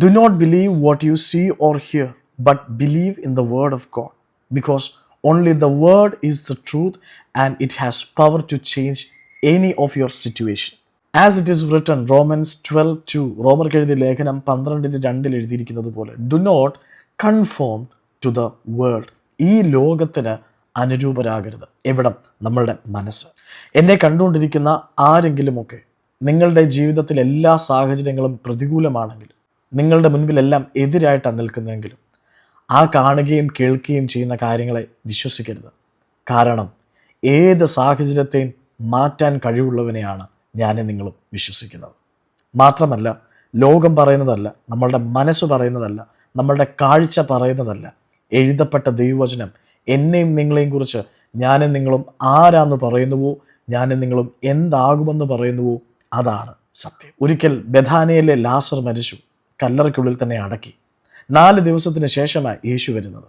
Do not believe what you see or hear, but believe in the word of God, because only the word is the truth and it has power to change any of your situation. As it is written, Romans 12:2, റോമർക്ക് എഴുതിയ ലേഖനം 12:2 എഴുതിയിരിക്കുന്നത് പോലെ, do not conform to the world. ഈ ലോകത്തിന് അനുരൂപരാകരുത്. എവിടം? നമ്മളുടെ മനസ്സ്. എന്നെ കണ്ടുകൊണ്ടിരിക്കുന്ന ആരെങ്കിലുമൊക്കെ നിങ്ങളുടെ ജീവിതത്തിൽ എല്ലാ സാഹചര്യങ്ങളും പ്രതികൂലമാണെങ്കിലും, നിങ്ങളുടെ മുൻപിലെല്ലാം എതിരായിട്ടാണ് നിൽക്കുന്നതെങ്കിലും, ആ കാണുകയും കേൾക്കുകയും ചെയ്യുന്ന കാര്യങ്ങളെ വിശ്വസിക്കരുത്. കാരണം ഏത് സാഹചര്യത്തെയും മാറ്റാൻ കഴിവുള്ളവനെയാണ് ഞാനും നിങ്ങളും വിശ്വസിക്കുന്നത്. മാത്രമല്ല, ലോകം പറയുന്നതല്ല, നമ്മളുടെ മനസ്സ് പറയുന്നതല്ല, നമ്മളുടെ കാഴ്ച പറയുന്നതല്ല, എഴുതപ്പെട്ട ദൈവവചനം എന്നെയും നിങ്ങളെയും കുറിച്ച് ഞാനും നിങ്ങളും ആരാന്ന് പറയുന്നുവോ, ഞാനും നിങ്ങളും എന്താകുമെന്ന് പറയുന്നുവോ, അതാണ് സത്യം. ഒരിക്കൽ ബെഥാനിയയിലെ ലാസർ മരിച്ചു. കല്ലറയ്ക്കുള്ളിൽ തന്നെ അടക്കി. 4 ദിവസത്തിന് ശേഷമായി യേശു വരുന്നത്.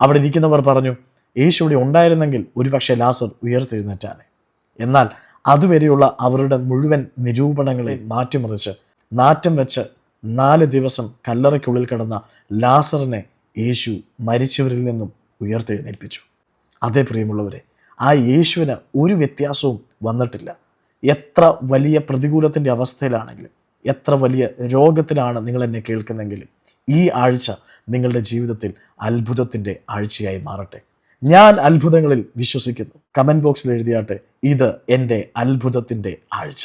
അവിടെ ഇരിക്കുന്നവർ പറഞ്ഞു, യേശു ഇവിടെ ഉണ്ടായിരുന്നെങ്കിൽ ഒരുപക്ഷെ ലാസർ ഉയർത്തെഴുന്നേറ്റാനെ. എന്നാൽ അതുവരെയുള്ള അവരുടെ മുഴുവൻ നിരൂപണങ്ങളെ മാറ്റിമറിച്ച് നാറ്റം വെച്ച് 4 ദിവസം കല്ലറയ്ക്കുള്ളിൽ കിടന്ന ലാസറിനെ യേശു മരിച്ചവരിൽ നിന്നും ഉയർത്തെഴുന്നേൽപ്പിച്ചു. അതേ പ്രിയമുള്ളവരെ, ആ യേശുവിന് ഒരു വ്യത്യാസവും വന്നിട്ടില്ല. എത്ര വലിയ പ്രതികൂലത്തിൻ്റെ അവസ്ഥയിലാണെങ്കിലും, എത്ര വലിയ രോഗത്തിലാണ് നിങ്ങൾ എന്നെ കേൾക്കുന്നെങ്കിലും, ഈ ആഴ്ച നിങ്ങളുടെ ജീവിതത്തിൽ അത്ഭുതത്തിൻ്റെ ആഴ്ചയായി മാറട്ടെ. ഞാൻ അത്ഭുതങ്ങളിൽ വിശ്വസിക്കുന്നു. കമൻറ്റ് ബോക്സിൽ എഴുതിയാട്ടെ, ഇത് എൻ്റെ അത്ഭുതത്തിൻ്റെ ആഴ്ച.